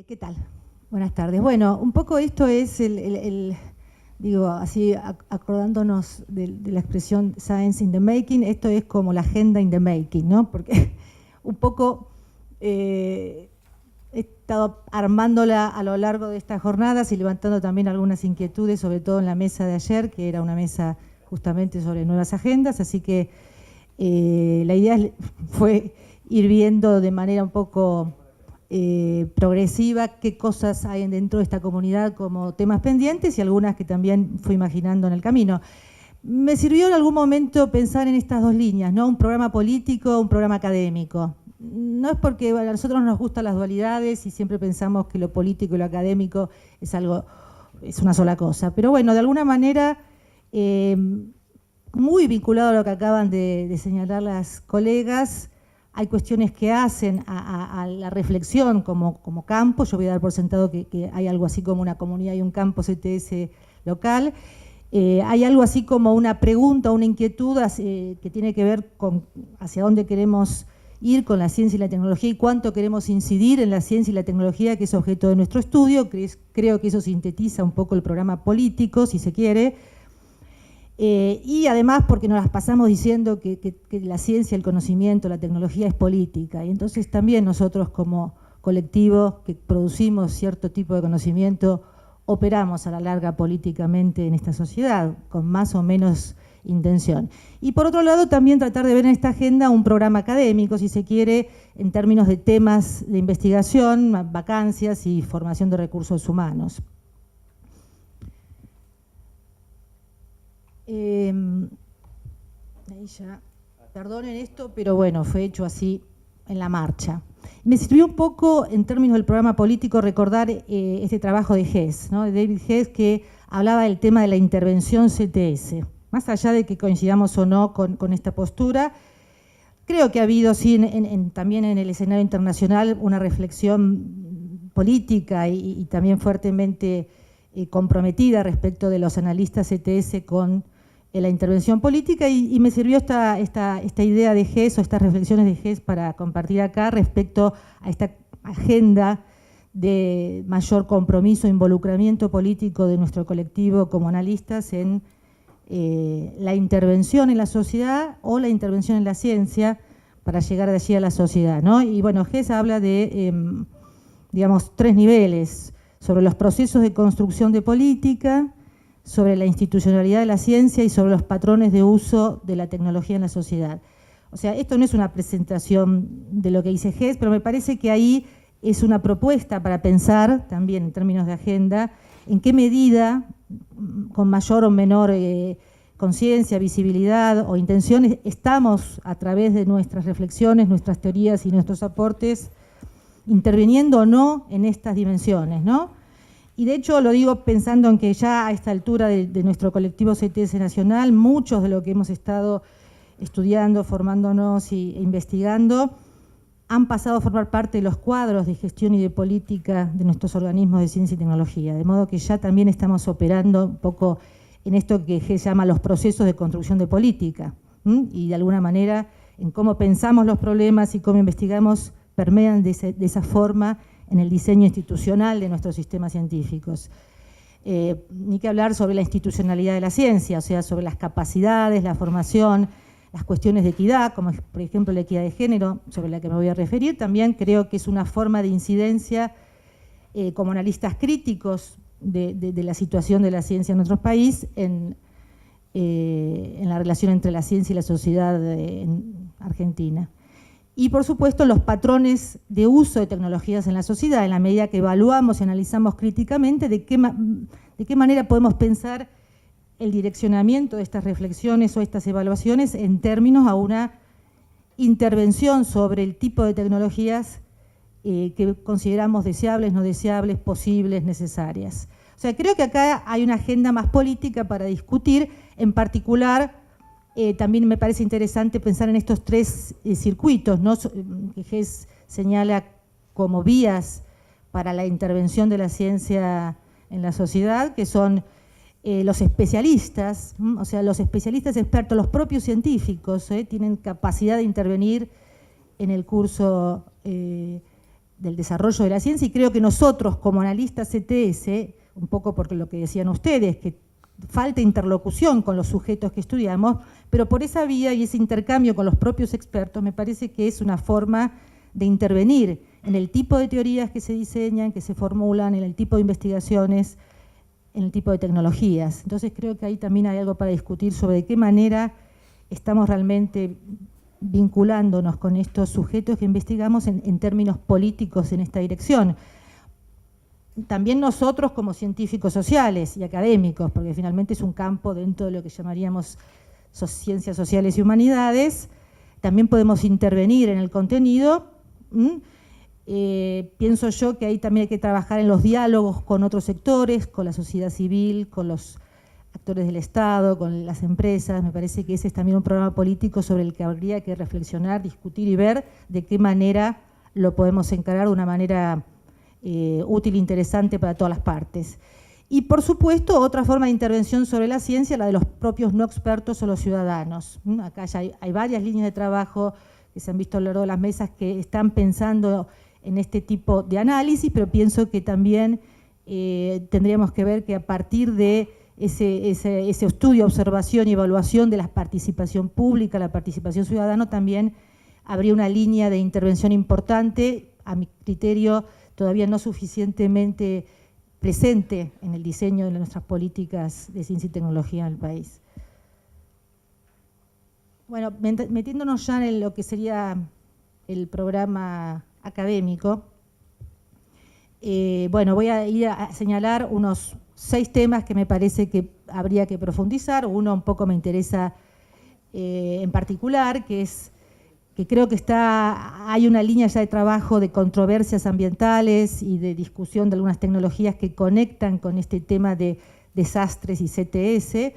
¿Qué tal? Buenas tardes. Bueno, un poco esto es digo, así acordándonos de la expresión Science in the Making, esto es como la agenda in the making, ¿no? Porque un poco he estado armándola a lo largo de estas jornadas y levantando también algunas inquietudes, sobre todo en la mesa de ayer, que era una mesa justamente sobre nuevas agendas, así que la idea fue ir viendo de manera un poco progresiva qué cosas hay dentro de esta comunidad como temas pendientes y algunas que también fui imaginando en el camino. Me sirvió en algún momento pensar en estas dos líneas, ¿no? Un programa político, un programa académico. No es porque a nosotros nos gustan las dualidades y siempre pensamos que lo político y lo académico es una sola cosa, pero bueno, de alguna manera muy vinculado a lo que acaban de señalar las colegas. Hay cuestiones que hacen a la reflexión como campo. Yo voy a dar por sentado que hay algo así como una comunidad y un campo CTS local. Hay algo así como una pregunta, una inquietud que tiene que ver con hacia dónde queremos ir con la ciencia y la tecnología y cuánto queremos incidir en la ciencia y la tecnología, que es objeto de nuestro estudio. Creo que eso sintetiza un poco el programa político, si se quiere. Y además porque nos las pasamos diciendo que la ciencia, el conocimiento, la tecnología es política. Y entonces también nosotros como colectivo que producimos cierto tipo de conocimiento, operamos a la larga políticamente en esta sociedad, con más o menos intención. Y por otro lado también tratar de ver en esta agenda un programa académico, si se quiere, en términos de temas de investigación, vacancias y formación de recursos humanos. Ahí ya, perdonen esto, pero bueno, fue hecho así en la marcha. Me sirvió un poco, en términos del programa político, recordar este trabajo de Hess, ¿no? De David Hess, que hablaba del tema de la intervención CTS. Más allá de que coincidamos o no con esta postura, creo que ha habido, sí, también en el escenario internacional, una reflexión política y también fuertemente comprometida respecto de los analistas CTS con la intervención política y me sirvió esta idea de Hess o estas reflexiones de Hess para compartir acá respecto a esta agenda de mayor compromiso e involucramiento político de nuestro colectivo como analistas en la intervención en la sociedad o la intervención en la ciencia para llegar de allí a la sociedad, ¿no? Y bueno, Hess habla de, digamos, tres niveles: sobre los procesos de construcción de política, sobre la institucionalidad de la ciencia y sobre los patrones de uso de la tecnología en la sociedad. O sea, esto no es una presentación de lo que dice Hess, pero me parece que ahí es una propuesta para pensar, también en términos de agenda, en qué medida, con mayor o menor conciencia, visibilidad o intenciones, estamos a través de nuestras reflexiones, nuestras teorías y nuestros aportes, interviniendo o no en estas dimensiones, ¿no? Y de hecho lo digo pensando en que ya a esta altura de nuestro colectivo CTS Nacional, muchos de lo que hemos estado estudiando, formándonos e investigando, han pasado a formar parte de los cuadros de gestión y de política de nuestros organismos de ciencia y tecnología. De modo que ya también estamos operando un poco en esto que Hess llama los procesos de construcción de política. Y de alguna manera en cómo pensamos los problemas y cómo investigamos permean de esa forma en el diseño institucional de nuestros sistemas científicos. Ni que hablar sobre la institucionalidad de la ciencia, o sea, sobre las capacidades, la formación, las cuestiones de equidad, como por ejemplo la equidad de género, sobre la que me voy a referir. También creo que es una forma de incidencia como analistas críticos de la situación de la ciencia en nuestro país, en la relación entre la ciencia y la sociedad en Argentina. Y por supuesto los patrones de uso de tecnologías en la sociedad, en la medida que evaluamos y analizamos críticamente de qué manera podemos pensar el direccionamiento de estas reflexiones o estas evaluaciones en términos a una intervención sobre el tipo de tecnologías que consideramos deseables, no deseables, posibles, necesarias. O sea, creo que acá hay una agenda más política para discutir, en particular. También me parece interesante pensar en estos tres circuitos, ¿no? Que Hess señala como vías para la intervención de la ciencia en la sociedad, que son los especialistas, o sea, los especialistas expertos, los propios científicos, tienen capacidad de intervenir en el curso del desarrollo de la ciencia, y creo que nosotros como analistas CTS, un poco porque lo que decían ustedes, que falta interlocución con los sujetos que estudiamos, pero por esa vía y ese intercambio con los propios expertos me parece que es una forma de intervenir en el tipo de teorías que se diseñan, que se formulan, en el tipo de investigaciones, en el tipo de tecnologías. Entonces creo que ahí también hay algo para discutir sobre de qué manera estamos realmente vinculándonos con estos sujetos que investigamos en términos políticos en esta dirección. También nosotros como científicos sociales y académicos, porque finalmente es un campo dentro de lo que llamaríamos ciencias sociales y humanidades, también podemos intervenir en el contenido. Pienso yo que ahí también hay que trabajar en los diálogos con otros sectores, con la sociedad civil, con los actores del Estado, con las empresas. Me parece que ese es también un programa político sobre el que habría que reflexionar, discutir y ver de qué manera lo podemos encarar de una manera útil e interesante para todas las partes. Y por supuesto, otra forma de intervención sobre la ciencia, la de los propios no expertos o los ciudadanos. Acá ya hay varias líneas de trabajo que se han visto a lo largo de las mesas que están pensando en este tipo de análisis, pero pienso que también tendríamos que ver que a partir de ese estudio, observación y evaluación de la participación pública, la participación ciudadana, también habría una línea de intervención importante, a mi criterio todavía no suficientemente presente en el diseño de nuestras políticas de ciencia y tecnología en el país. Bueno, metiéndonos ya en lo que sería el programa académico, bueno, voy a ir a señalar unos 6 temas que me parece que habría que profundizar. Uno un poco me interesa en particular, que es que creo que hay una línea ya de trabajo de controversias ambientales y de discusión de algunas tecnologías que conectan con este tema de desastres y CTS,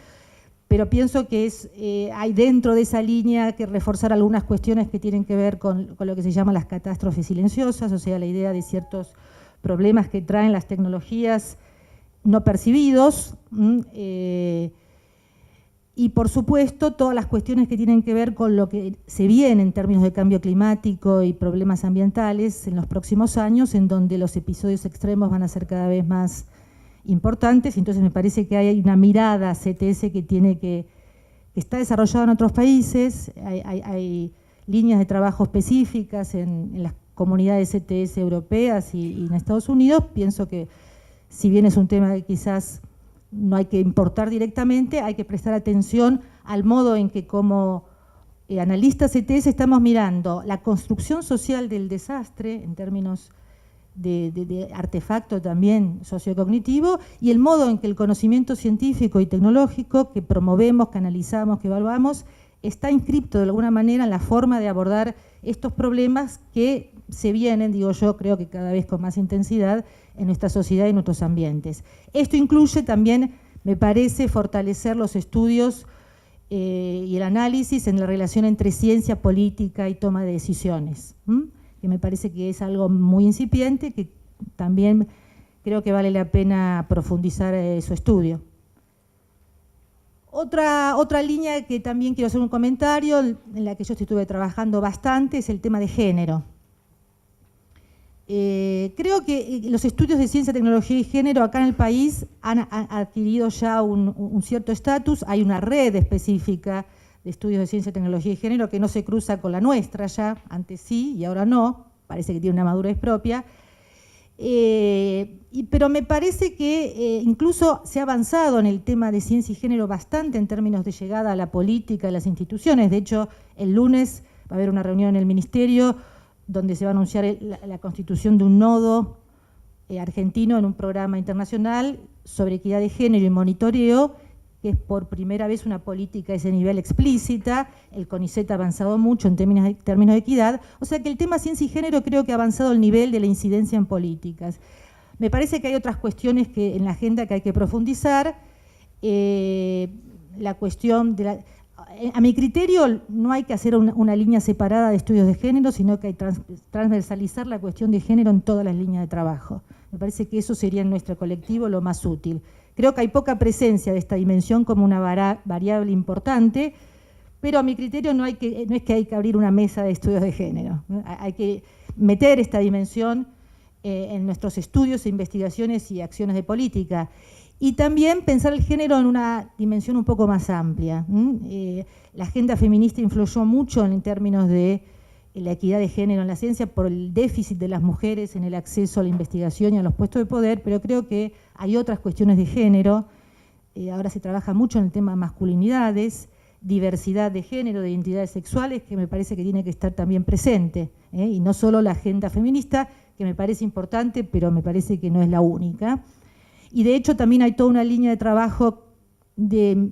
pero pienso que hay dentro de esa línea que reforzar algunas cuestiones que tienen que ver con lo que se llama las catástrofes silenciosas, o sea, la idea de ciertos problemas que traen las tecnologías no percibidos, y por supuesto todas las cuestiones que tienen que ver con lo que se viene en términos de cambio climático y problemas ambientales en los próximos años, en donde los episodios extremos van a ser cada vez más importantes. Entonces me parece que hay una mirada CTS que está desarrollada en otros países, hay líneas de trabajo específicas en las comunidades CTS europeas y en Estados Unidos. Pienso que si bien es un tema que quizás no hay que importar directamente, hay que prestar atención al modo en que como analistas CTS estamos mirando la construcción social del desastre en términos de artefacto también sociocognitivo, y el modo en que el conocimiento científico y tecnológico que promovemos, que analizamos, que evaluamos, está inscripto de alguna manera en la forma de abordar estos problemas que se vienen, digo yo, creo que cada vez con más intensidad en nuestra sociedad y en nuestros ambientes. Esto incluye también, me parece, fortalecer los estudios y el análisis en la relación entre ciencia, política y toma de decisiones, que me parece que es algo muy incipiente, que también creo que vale la pena profundizar su estudio. Otra línea que también quiero hacer un comentario, en la que yo estuve trabajando bastante, es el tema de género. Creo que los estudios de ciencia, tecnología y género acá en el país han adquirido ya un cierto estatus. Hay una red específica de estudios de ciencia, tecnología y género que no se cruza con la nuestra ya, antes sí y ahora no, parece que tiene una madurez propia. Pero me parece que incluso se ha avanzado en el tema de ciencia y género bastante en términos de llegada a la política y las instituciones. De hecho, el lunes va a haber una reunión en el Ministerio donde se va a anunciar la constitución de un nodo argentino en un programa internacional sobre equidad de género y monitoreo, que es por primera vez una política a ese nivel explícita. El CONICET ha avanzado mucho en términos de equidad, o sea que el tema ciencia y género creo que ha avanzado al nivel de la incidencia en políticas. Me parece que hay otras cuestiones en la agenda que hay que profundizar. La cuestión de a mi criterio no hay que hacer una línea separada de estudios de género, sino que hay que transversalizar la cuestión de género en todas las líneas de trabajo. Me parece que eso sería en nuestro colectivo lo más útil. Creo que hay poca presencia de esta dimensión como una variable importante, pero a mi criterio no es que hay que abrir una mesa de estudios de género. meter esta dimensión en nuestros estudios, investigaciones y acciones de política. Y también pensar el género en una dimensión un poco más amplia. La agenda feminista influyó mucho en términos de la equidad de género en la ciencia por el déficit de las mujeres en el acceso a la investigación y a los puestos de poder, pero creo que hay otras cuestiones de género. Ahora se trabaja mucho en el tema de masculinidades, diversidad de género, de identidades sexuales, que me parece que tiene que estar también presente, y no solo la agenda feminista, que me parece importante, pero me parece que no es la única. Y de hecho también hay toda una línea de trabajo de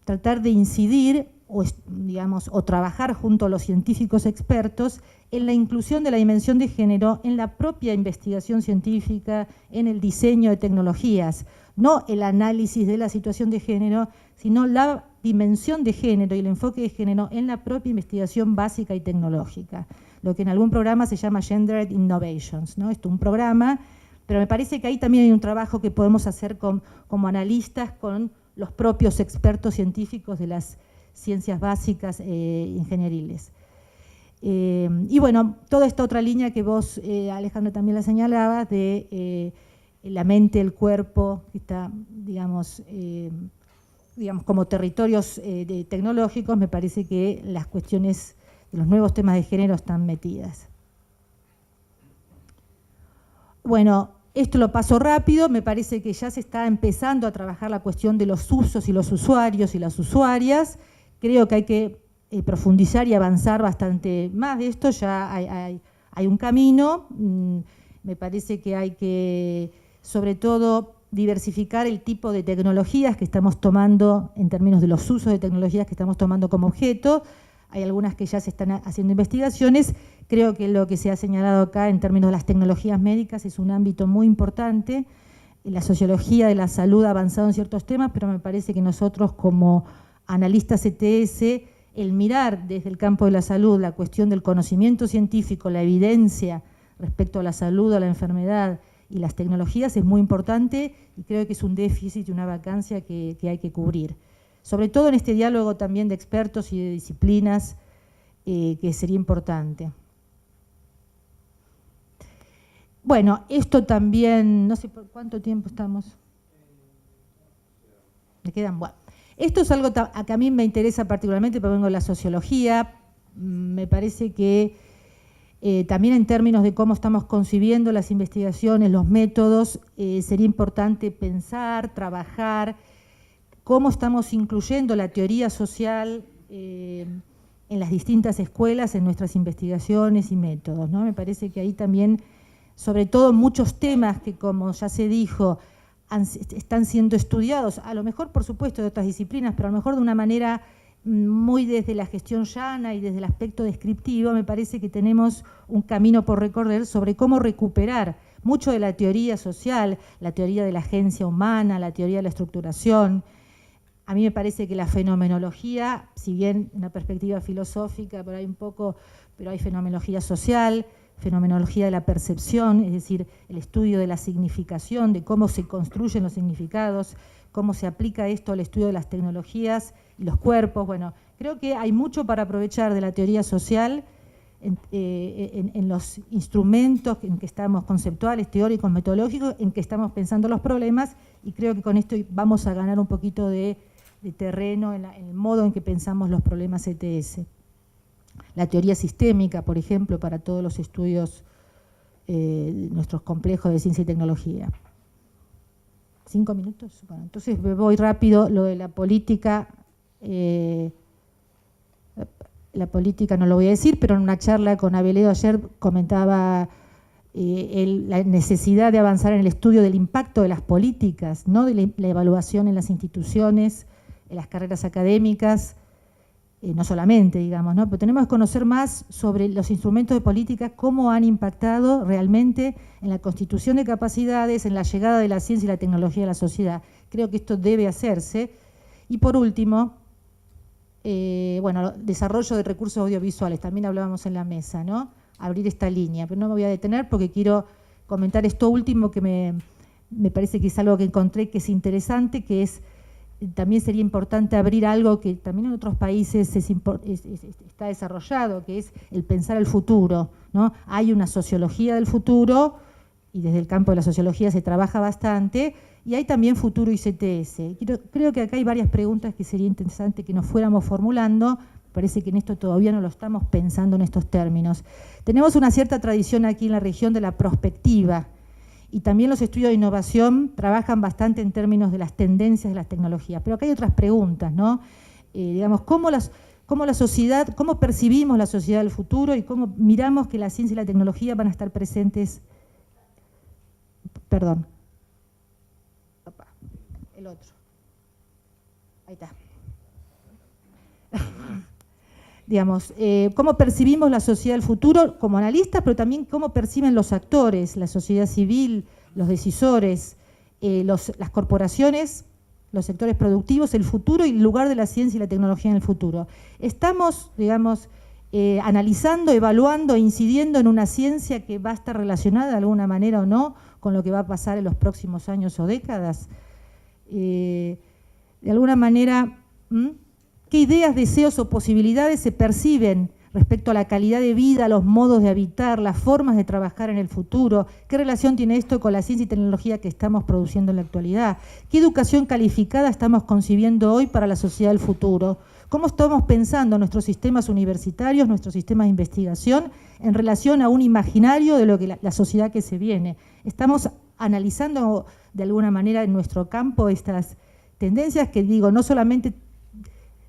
tratar de incidir o trabajar junto a los científicos expertos en la inclusión de la dimensión de género en la propia investigación científica, en el diseño de tecnologías, no el análisis de la situación de género, sino la dimensión de género y el enfoque de género en la propia investigación básica y tecnológica, lo que en algún programa se llama Gendered Innovations, ¿no? Esto es un programa, pero me parece que ahí también hay un trabajo que podemos hacer como analistas con los propios expertos científicos de las ciencias básicas ingenieriles. Y bueno, toda esta otra línea que vos, Alejandro, también la señalabas, de la mente, el cuerpo, que está, digamos, como territorios tecnológicos, me parece que las cuestiones de los nuevos temas de género están metidas. Bueno, esto lo paso rápido, me parece que ya se está empezando a trabajar la cuestión de los usos y los usuarios y las usuarias. Creo que hay que profundizar y avanzar bastante más de esto, ya hay un camino. Me parece que hay que, sobre todo, diversificar el tipo de tecnologías que estamos tomando en términos de los usos de tecnologías que estamos tomando como objeto. Hay algunas que ya se están haciendo investigaciones. Creo que lo que se ha señalado acá en términos de las tecnologías médicas es un ámbito muy importante. La sociología de la salud ha avanzado en ciertos temas, pero me parece que nosotros como analistas ETS, el mirar desde el campo de la salud la cuestión del conocimiento científico, la evidencia respecto a la salud, a la enfermedad y las tecnologías es muy importante y creo que es un déficit y una vacancia que hay que cubrir. Sobre todo en este diálogo también de expertos y de disciplinas que sería importante. Bueno, esto también, no sé por cuánto tiempo estamos. Me quedan, bueno. Esto es algo que a mí me interesa particularmente, porque vengo de la sociología. Me parece que también en términos de cómo estamos concibiendo las investigaciones, los métodos, sería importante pensar, trabajar, cómo estamos incluyendo la teoría social en las distintas escuelas, en nuestras investigaciones y métodos, ¿no? Me parece que ahí también, sobre todo muchos temas que, como ya se dijo, están siendo estudiados, a lo mejor por supuesto de otras disciplinas, pero a lo mejor de una manera muy desde la gestión llana y desde el aspecto descriptivo, me parece que tenemos un camino por recorrer sobre cómo recuperar mucho de la teoría social, la teoría de la agencia humana, la teoría de la estructuración. A mí me parece que la fenomenología, si bien en una perspectiva filosófica, pero hay fenomenología social, fenomenología de la percepción, es decir, el estudio de la significación, de cómo se construyen los significados, cómo se aplica esto al estudio de las tecnologías y los cuerpos. Bueno, creo que hay mucho para aprovechar de la teoría social en los instrumentos en que estamos conceptuales, teóricos, metodológicos, en que estamos pensando los problemas, y creo que con esto vamos a ganar un poquito de terreno en el modo en que pensamos los problemas ETS. La teoría sistémica, por ejemplo, para todos los estudios de nuestros complejos de ciencia y tecnología. 5 minutos. Bueno, entonces me voy rápido. Lo de la política no lo voy a decir, pero en una charla con Abeledo ayer comentaba la necesidad de avanzar en el estudio del impacto de las políticas, no de la evaluación en las instituciones, en las carreras académicas, no solamente, digamos, ¿no? Pero tenemos que conocer más sobre los instrumentos de política, cómo han impactado realmente en la constitución de capacidades, en la llegada de la ciencia y la tecnología a la sociedad. Creo que esto debe hacerse. Y por último, bueno, desarrollo de recursos audiovisuales, también hablábamos en la mesa, ¿no? Abrir esta línea, pero no me voy a detener porque quiero comentar esto último que me parece que es algo que encontré que es interesante, que es también sería importante abrir algo que también en otros países está desarrollado, que es el pensar el futuro, ¿no? Hay una sociología del futuro, y desde el campo de la sociología se trabaja bastante, y hay también futuro ICTS. Creo que acá hay varias preguntas que sería interesante que nos fuéramos formulando. Parece que en esto todavía no lo estamos pensando en estos términos. Tenemos una cierta tradición aquí en la región de la prospectiva, y también los estudios de innovación trabajan bastante en términos de las tendencias de las tecnologías. Pero acá hay otras preguntas, ¿no? Digamos, ¿cómo la sociedad, cómo percibimos la sociedad del futuro y cómo miramos que la ciencia y la tecnología van a estar presentes? Perdón. Opa, el otro. Ahí está. Digamos, cómo percibimos la sociedad del futuro como analistas, pero también cómo perciben los actores, la sociedad civil, los decisores, las corporaciones, los sectores productivos, el futuro y el lugar de la ciencia y la tecnología en el futuro. Estamos, digamos, analizando, evaluando, incidiendo en una ciencia que va a estar relacionada de alguna manera o no con lo que va a pasar en los próximos años o décadas. De alguna manera, ¿qué ideas, deseos o posibilidades se perciben respecto a la calidad de vida, los modos de habitar, las formas de trabajar en el futuro? ¿Qué relación tiene esto con la ciencia y tecnología que estamos produciendo en la actualidad? ¿Qué educación calificada estamos concibiendo hoy para la sociedad del futuro? ¿Cómo estamos pensando nuestros sistemas universitarios, nuestros sistemas de investigación en relación a un imaginario de lo que la sociedad que se viene? Estamos analizando de alguna manera en nuestro campo estas tendencias que, digo, no solamente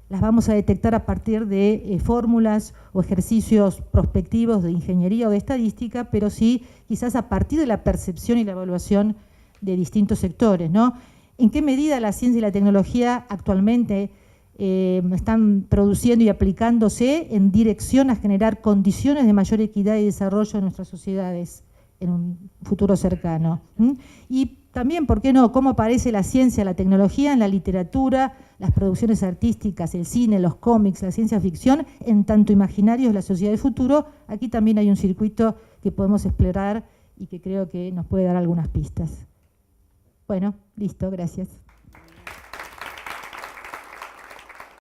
las vamos a detectar a partir de fórmulas o ejercicios prospectivos de ingeniería o de estadística, pero sí quizás a partir de la percepción y la evaluación de distintos sectores, ¿no? ¿En qué medida la ciencia y la tecnología actualmente están produciendo y aplicándose en dirección a generar condiciones de mayor equidad y desarrollo en nuestras sociedades en un futuro cercano? Y también, ¿por qué no?, cómo aparece la ciencia, la tecnología en la literatura, las producciones artísticas, el cine, los cómics, la ciencia ficción, en tanto imaginarios de la sociedad del futuro. Aquí también hay un circuito que podemos explorar y que creo que nos puede dar algunas pistas. Bueno, listo, gracias.